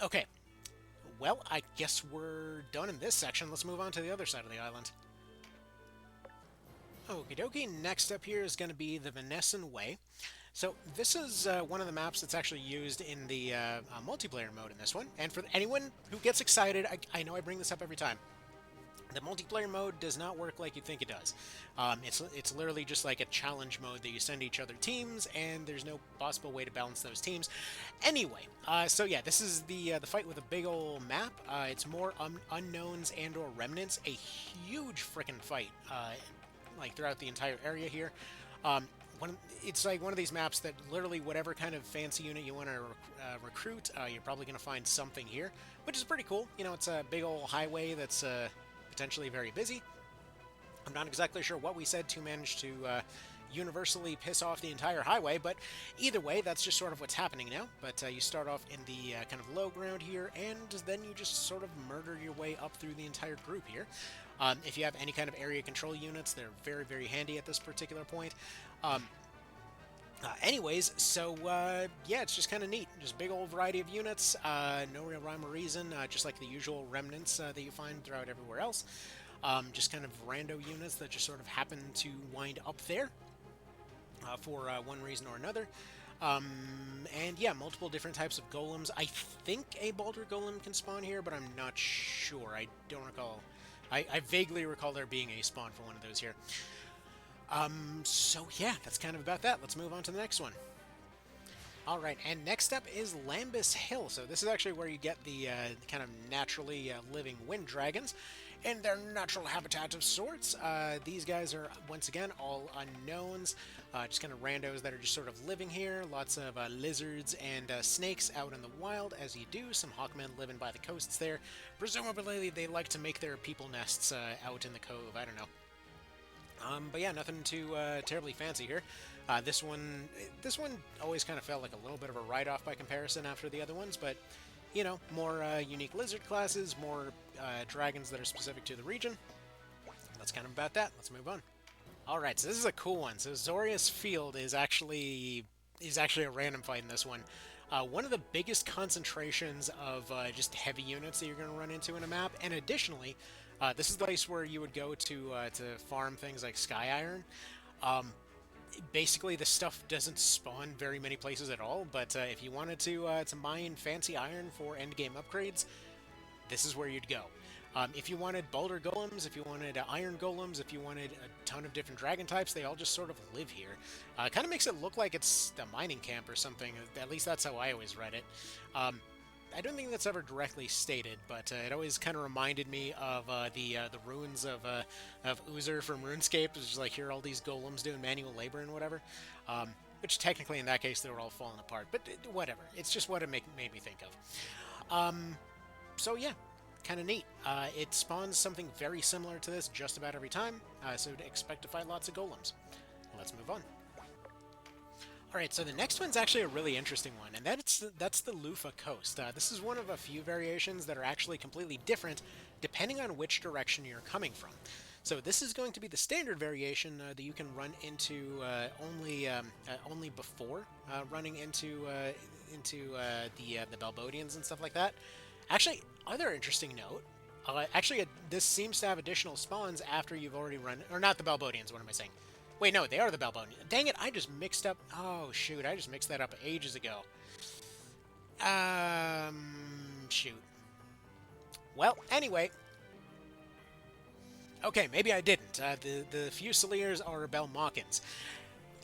Okay. Well, I guess we're done in this section. Let's move on to the other side of the island. Okie dokie, next up here is going to be the Venesan Way. So this is one of the maps that's actually used in the multiplayer mode in this one. And for anyone who gets excited, I know I bring this up every time. The multiplayer mode does not work like you think it does. It's literally just like a challenge mode that you send each other teams, and there's no possible way to balance those teams. Anyway, so yeah, this is the fight with a big old map. It's more unknowns and/or remnants. A huge frickin' fight, like throughout the entire area here. It's like one of these maps that literally whatever kind of fancy unit you want to recruit, you're probably going to find something here, which is pretty cool. You know, it's a big old highway that's potentially very busy. I'm not exactly sure what we said to manage to universally piss off the entire highway, but either way, that's just sort of what's happening now. But you start off in the kind of low ground here, and then you just sort of murder your way up through the entire group here. If you have any kind of area control units, they're very, very handy at this particular point. Anyways, so yeah, it's just kind of neat. Just big old variety of units, no real rhyme or reason, just like the usual remnants that you find throughout everywhere else. Just kind of rando units that just sort of happen to wind up there for one reason or another. And yeah, multiple different types of golems. I think a Baldur golem can spawn here, but I'm not sure. I don't recall. I vaguely recall there being a spawn for one of those here. So yeah, that's kind of about that. Let's move on to the next one. Alright, and next up is Lambus Hill. So this is actually where you get the kind of naturally living wind dragons in their natural habitat of sorts. These guys are, once again, all unknowns. Just kind of randos that are just sort of living here. Lots of lizards and snakes out in the wild, as you do. Some hawkmen living by the coasts there. Presumably they like to make their people nests out in the cove. I don't know. But yeah, nothing too terribly fancy here. This one always kind of felt like a little bit of a write-off by comparison after the other ones, but, you know, more unique lizard classes, more dragons that are specific to the region. That's kind of about that. Let's move on. Alright, so this is a cool one. So Zorius Field is actually a random fight in this one. One of the biggest concentrations of just heavy units that you're going to run into in a map, and additionally, this is the place where you would go to farm things like Sky Iron. Basically, this stuff doesn't spawn very many places at all, but if you wanted to mine fancy iron for endgame upgrades, this is where you'd go. If you wanted Baldur golems, if you wanted iron golems, if you wanted a ton of different dragon types, they all just sort of live here. Kind of makes it look like it's a mining camp or something. At least that's how I always read it. I don't think that's ever directly stated, but it always kind of reminded me of the ruins of Uzer from RuneScape. It's just like, here are all these golems doing manual labor and whatever. Which technically, in that case, they were all falling apart. But whatever. It's just what it made me think of. So yeah, kind of neat. It spawns something very similar to this just about every time, so expect to find lots of golems. Let's move on. Alright, so the next one's actually a really interesting one, and that's the Lufa Coast. This is one of a few variations that are actually completely different depending on which direction you're coming from. So this is going to be the standard variation that you can run into only before running into the Balbodians and stuff like that. Actually, other interesting note, this seems to have additional spawns after you've already run, or not the Balbodians, what am I saying? Wait, no, they are the Balbodians. Dang it, I just mixed up, oh shoot, I just mixed that up ages ago. Shoot. Well, anyway. Okay, maybe I didn't. The Fusiliers are Belmawkins.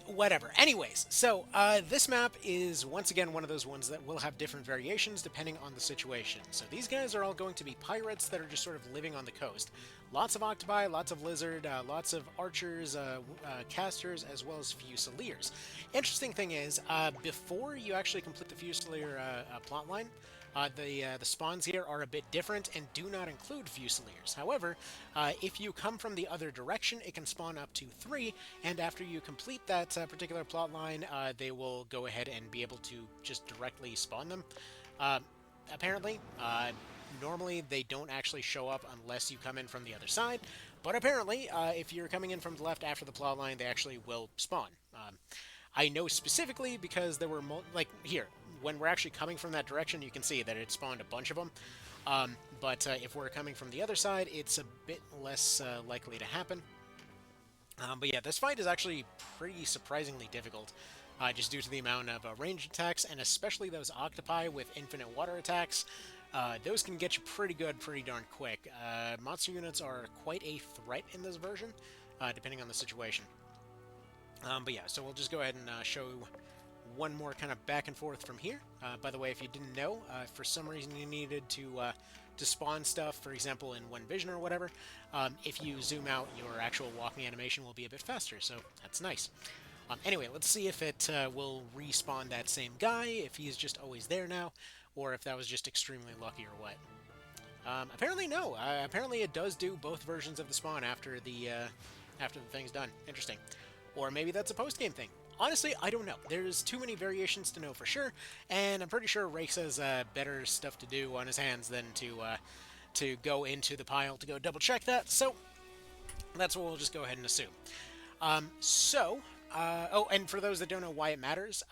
Whatever. Anyways, so this map is once again one of those ones that will have different variations depending on the situation. So these guys are all going to be pirates that are just sort of living on the coast. Lots of octopi, lots of lizard, lots of archers, casters, as well as Fusiliers. Interesting thing is, before you actually complete the Fusilier plotline, the spawns here are a bit different and do not include Fusiliers. However, if you come from the other direction, it can spawn up to 3, and after you complete that particular plotline, they will go ahead and be able to just directly spawn them. Apparently, normally they don't actually show up unless you come in from the other side, but apparently, if you're coming in from the left after the plotline, they actually will spawn. I know specifically because there were, like, here, when we're actually coming from that direction, you can see that it spawned a bunch of them. But if we're coming from the other side, it's a bit less likely to happen. But yeah, this fight is actually pretty surprisingly difficult, just due to the amount of ranged attacks, and especially those octopi with infinite water attacks. Those can get you pretty good pretty darn quick. Monster units are quite a threat in this version, depending on the situation. But yeah, so we'll just go ahead and show one more kind of back and forth from here. By the way, if you didn't know, for some reason you needed to spawn stuff, for example, in one vision or whatever, if you zoom out, your actual walking animation will be a bit faster, so that's nice. Anyway, let's see if it will respawn that same guy, if he's just always there now, or if that was just extremely lucky or what. Apparently no. Apparently it does do both versions of the spawn after the thing's done. Interesting. Or maybe that's a post-game thing. Honestly, I don't know. There's too many variations to know for sure, and I'm pretty sure Rakes has better stuff to do on his hands than to go into the pile to go double-check that, so that's what we'll just go ahead and assume. Oh, and for those that don't know why it matters,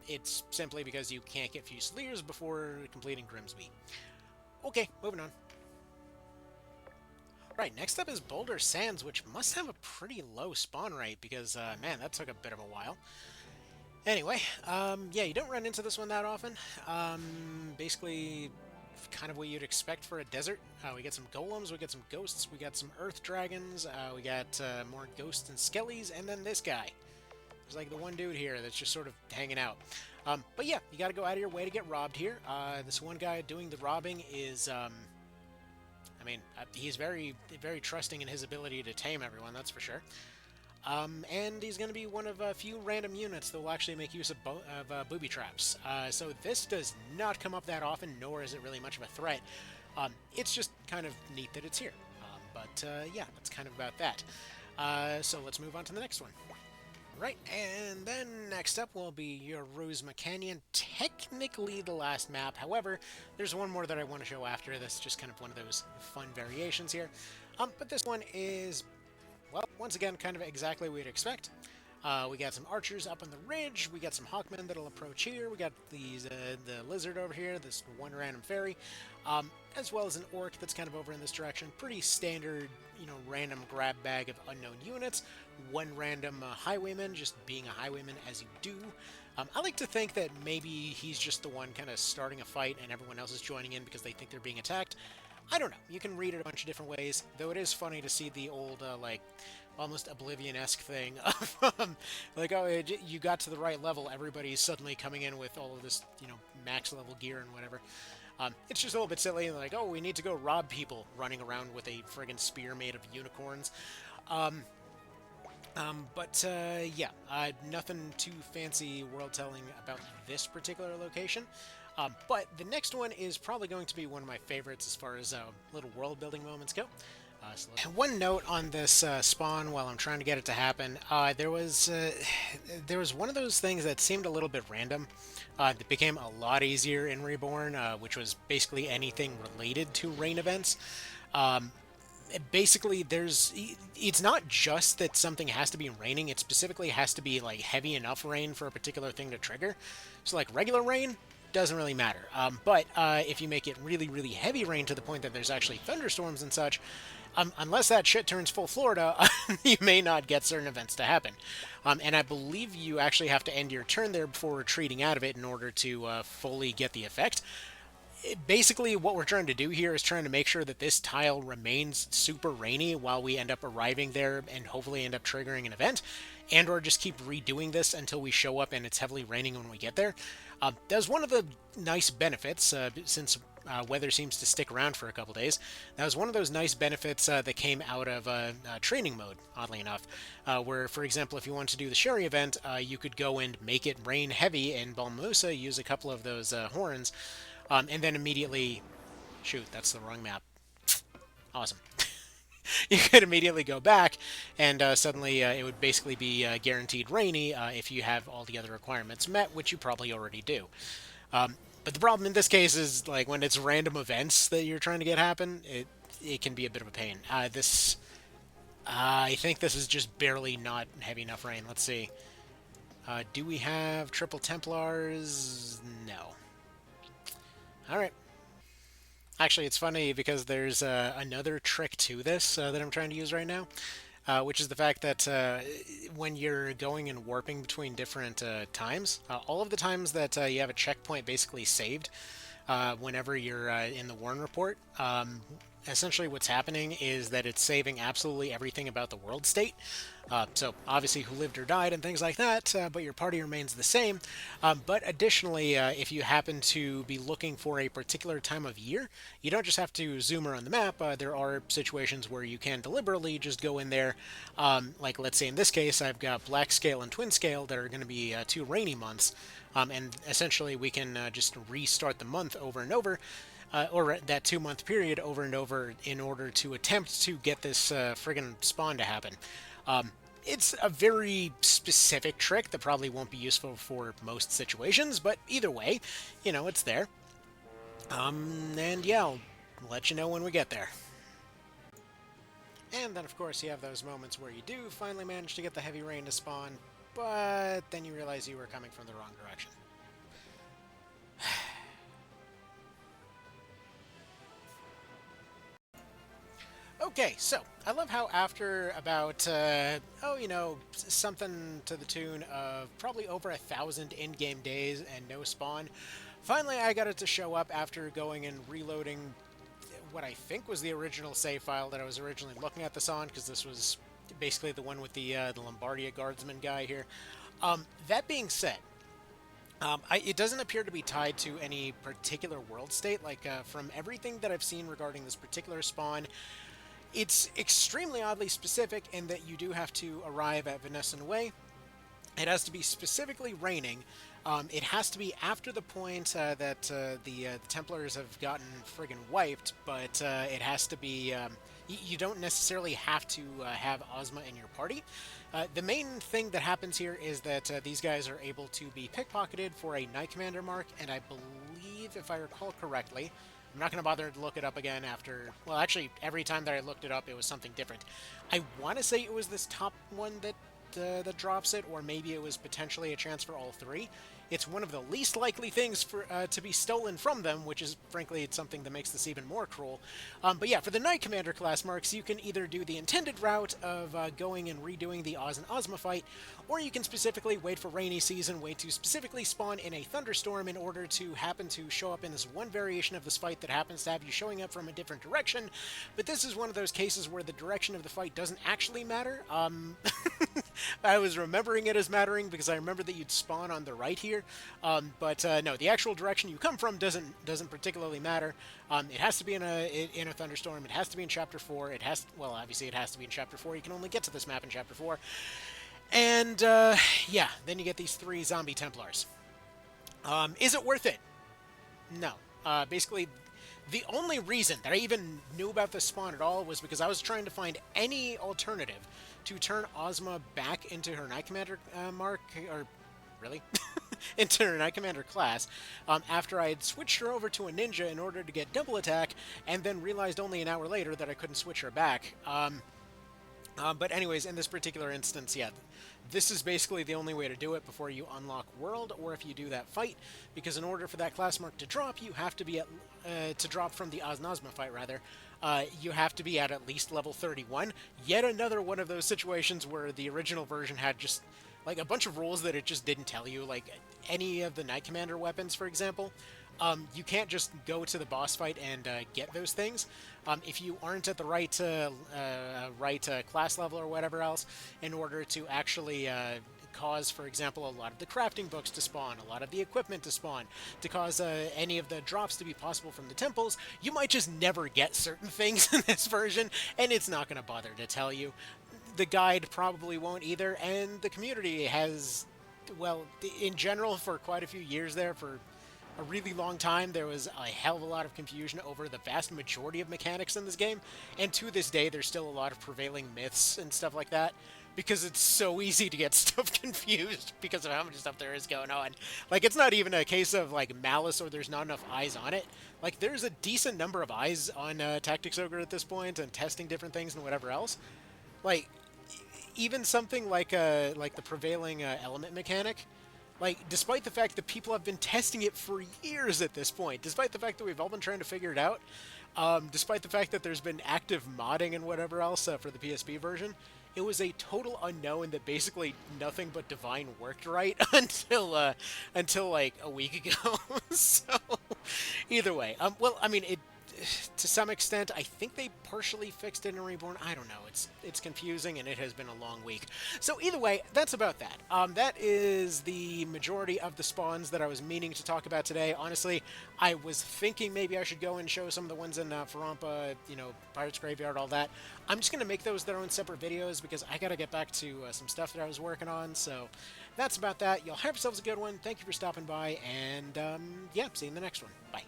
it's simply because you can't get Fusiliers before completing Grimsby. Okay, moving on. Right, next up is Boulder Sands, which must have a pretty low spawn rate because, man, that took a bit of a while. Anyway, yeah, you don't run into this one that often. Basically, kind of what you'd expect for a desert. We get some golems, we get some ghosts, we got some earth dragons, we got more ghosts and skellies, and then this guy. There's like the one dude here that's just sort of hanging out. But yeah, you gotta go out of your way to get robbed here. This one guy doing the robbing is, I mean, he's very, very trusting in his ability to tame everyone, that's for sure. And he's going to be one of a few random units that will actually make use of booby traps. So this does not come up that often, nor is it really much of a threat. It's just kind of neat that it's here. But yeah, that's kind of about that. So let's move on to the next one. Right, and then next up will be your Ruzma Canyon, technically the last map. However, there's one more that I want to show after this, just kind of one of those fun variations here. But this one is, well, once again, kind of exactly what you'd expect. We got some archers up on the ridge, we got some hawkmen that'll approach here, we got these the lizard over here, this one random fairy, as well as an orc that's kind of over in this direction. Pretty standard, you know, random grab bag of unknown units. One random highwayman, just being a highwayman as you do. I like to think that maybe he's just the one kind of starting a fight and everyone else is joining in because they think they're being attacked. I don't know. You can read it a bunch of different ways, though it is funny to see the old, like, almost Oblivion-esque thing of, like, oh, you got to the right level, everybody's suddenly coming in with all of this, you know, max-level gear and whatever. It's just a little bit silly, like, oh, we need to go rob people running around with a friggin' spear made of unicorns. Yeah, nothing too fancy world-telling about this particular location. But the next one is probably going to be one of my favorites as far as little world-building moments go. One note on this spawn while I'm trying to get it to happen, there was one of those things that seemed a little bit random. That became a lot easier in Reborn, which was basically anything related to rain events. Basically, it's not just that something has to be raining, it specifically has to be like heavy enough rain for a particular thing to trigger. So like regular rain doesn't really matter. But if you make it really, really heavy rain to the point that there's actually thunderstorms and such, unless that shit turns full Florida, you may not get certain events to happen. And I believe you actually have to end your turn there before retreating out of it in order to fully get the effect. Basically, what we're trying to do here is trying to make sure that this tile remains super rainy while we end up arriving there and hopefully end up triggering an event, and or just keep redoing this until we show up and it's heavily raining when we get there. That was one of the nice benefits, since weather seems to stick around for a couple days. That was one of those nice benefits that came out of training mode, oddly enough, where, for example, if you wanted to do the Sherry event, you could go and make it rain heavy in Balmusa, use a couple of those horns, and then immediately... Shoot, that's the wrong map. Awesome. You could immediately go back, and suddenly it would basically be guaranteed rainy if you have all the other requirements met, which you probably already do. But the problem in this case is, like, when it's random events that you're trying to get happen, it can be a bit of a pain. I think this is just barely not heavy enough rain. Let's see. Do we have Triple Templars? No. Alright. Actually, it's funny because there's another trick to this that I'm trying to use right now, which is the fact that when you're going and warping between different times, all of the times that you have a checkpoint basically saved, whenever you're in the Warren report. Essentially, what's happening is that it's saving absolutely everything about the world state. So, obviously, who lived or died and things like that, but your party remains the same. But additionally, if you happen to be looking for a particular time of year, you don't just have to zoom around the map. There are situations where you can deliberately just go in there. Like, let's say in this case, I've got Black Scale and Twin Scale that are going to be two rainy months. And essentially, we can just restart the month over and over, or that 2 month period over and over in order to attempt to get this friggin' spawn to happen. It's a very specific trick that probably won't be useful for most situations, but either way, it's there. And yeah, I'll let you know when we get there. And then, of course, you have those moments where you do finally manage to get the heavy rain to spawn, but then you realize you were coming from the wrong direction. Okay, so I love how after about, something to the tune of probably over 1,000 in-game days and no spawn, finally I got it to show up after going and reloading what I think was the original save file that I was originally looking at this on, because this was basically the one with the Lombardia Guardsman guy here. That being said, it doesn't appear to be tied to any particular world state. Like, from everything that I've seen regarding this particular spawn, it's extremely oddly specific in that you do have to arrive at Venessen Way. It has to be specifically raining. It has to be after the point that the Templars have gotten friggin' wiped, but it has to be... you don't necessarily have to have Ozma in your party. The main thing that happens here is that these guys are able to be pickpocketed for a Knight Commander mark, and I believe, if I recall correctly, I'm not going to bother to look it up again after... Well, actually, every time that I looked it up, it was something different. I want to say it was this top one that drops it, or maybe it was potentially a chance for all three. It's one of the least likely things for to be stolen from them, which is, frankly, it's something that makes this even more cruel. But yeah, for the Knight Commander class marks, you can either do the intended route of going and redoing the Oz and Ozma fight, or you can specifically wait for rainy season, wait to specifically spawn in a thunderstorm in order to happen to show up in this one variation of this fight that happens to have you showing up from a different direction. But this is one of those cases where the direction of the fight doesn't actually matter. I was remembering it as mattering because I remember that you'd spawn on the right here. But no, the actual direction you come from doesn't particularly matter. It has to be in a thunderstorm. It has to be in Chapter 4. Well, obviously it has to be in Chapter 4. You can only get to this map in Chapter 4. And yeah, then you get these 3 zombie Templars. Is it worth it? No. Basically, the only reason that I even knew about this spawn at all was because I was trying to find any alternative to turn Ozma back into her Knight Commander mark, or really? into her Knight Commander class, after I had switched her over to a ninja in order to get double attack, and then realized only an hour later that I couldn't switch her back. But anyways, in this particular instance, yeah, this is basically the only way to do it before you unlock World, or if you do that fight, because in order for that class mark to drop, you have to be at, to drop from the Oz and Ozma fight, rather, you have to be at least level 31. Yet another one of those situations where the original version had just, like, a bunch of rules that it just didn't tell you, like, any of the Knight Commander weapons, for example. You can't just go to the boss fight and get those things. If you aren't at the right class level or whatever else, in order to actually cause, for example, a lot of the crafting books to spawn, a lot of the equipment to spawn, to cause any of the drops to be possible from the temples, you might just never get certain things in this version, and it's not going to bother to tell you. The guide probably won't either, and the community has, well, in general, for quite a few years there, for a really long time, there was a hell of a lot of confusion over the vast majority of mechanics in this game, and to this day, there's still a lot of prevailing myths and stuff like that, because it's so easy to get stuff confused because of how much stuff there is going on. Like, it's not even a case of, like, malice or there's not enough eyes on it. Like, there's a decent number of eyes on Tactics Ogre at this point, and testing different things and whatever else. Like, even something like the prevailing element mechanic, Like, despite the fact that people have been testing it for years at this point, despite the fact that we've all been trying to figure it out, despite the fact that there's been active modding and whatever else for the PSP version, it was a total unknown that basically nothing but Divine worked right until like a week ago. So either way, well, I mean, it to some extent, I think they partially fixed it in Reborn. I don't know. It's confusing, and it has been a long week. So either way, that's about that. That is the majority of the spawns that I was meaning to talk about today. Honestly, I was thinking maybe I should go and show some of the ones in Farampa, Pirates Graveyard, all that. I'm just going to make those their own separate videos because I got to get back to some stuff that I was working on. So that's about that. Y'all have yourselves a good one. Thank you for stopping by, and yeah, see you in the next one. Bye.